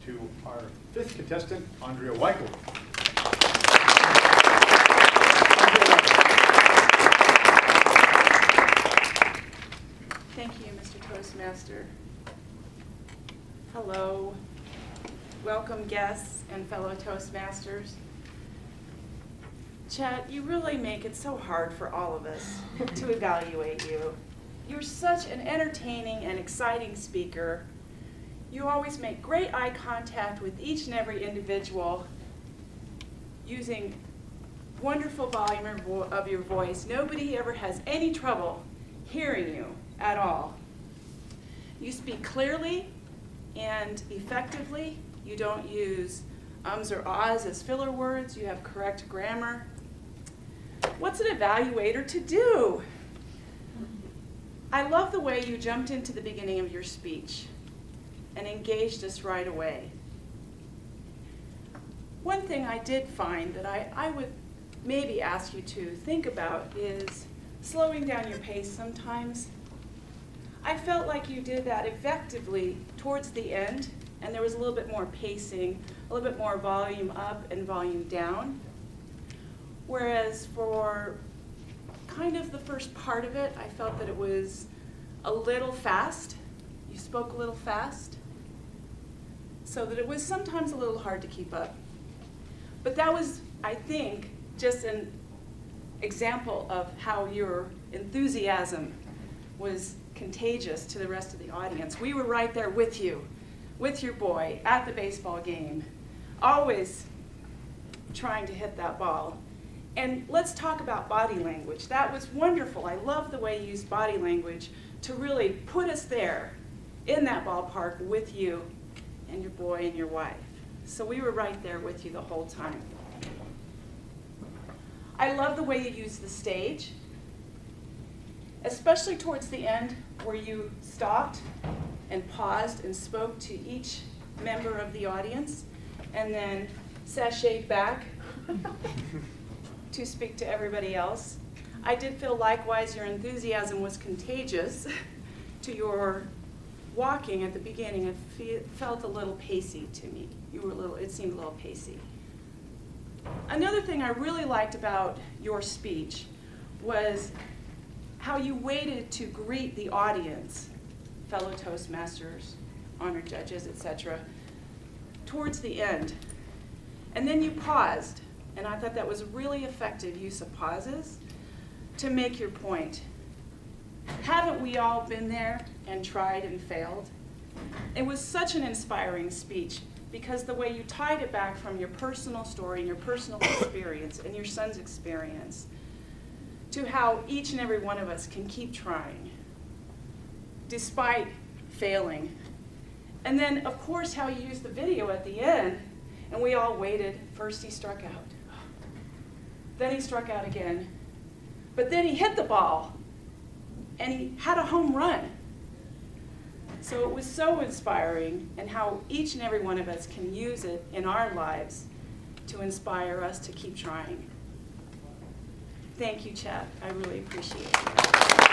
to our fifth contestant, Andrea Wykel. Thank you, Mr. Toastmaster. Hello. Welcome guests and fellow Toastmasters. Chad, you really make it so hard for all of us to evaluate you. You're such an entertaining and exciting speaker. You always make great eye contact with each and every individual using wonderful volume of your voice. Nobody ever has any trouble hearing you at all. You speak clearly and effectively. You don't use ums or ahs as filler words. You have correct grammar. What's an evaluator to do? I love the way you jumped into the beginning of your speech and engaged us right away. One thing I did find that I would maybe ask you to think about is slowing down your pace sometimes. I felt like you did that effectively towards the end, and there was a little bit more pacing, a little bit more volume up and volume down. Whereas for kind of the first part of it, I felt that it was a little fast. You spoke a little fast, so that it was sometimes a little hard to keep up. But that was, I think, just an example of how your enthusiasm was contagious to the rest of the audience. We were right there with you, with your boy, at the baseball game, always trying to hit that ball. And let's talk about body language. That was wonderful. I love the way you used body language to really put us there in that ballpark with you and your boy and your wife. So we were right there with you the whole time. I love the way you used the stage, especially towards the end where you stopped and paused and spoke to each member of the audience and then sashayed back to speak to everybody else. I did feel likewise your enthusiasm was contagious to your walking at the beginning. It felt a little pacey to me. It seemed a little pacey. Another thing I really liked about your speech was how you waited to greet the audience, fellow Toastmasters, honored judges, etc., towards the end. And then you paused, and I thought that was a really effective use of pauses to make your point. Haven't we all been there and tried and failed? It was such an inspiring speech because the way you tied it back from your personal story and your personal experience and your son's experience to how each and every one of us can keep trying despite failing. And then, of course, how you used the video at the end, and we all waited. First he struck out. Then he struck out again. But then he hit the ball, and he had a home run. So it was so inspiring, and how each and every one of us can use it in our lives to inspire us to keep trying. Thank you, Chad. I really appreciate it.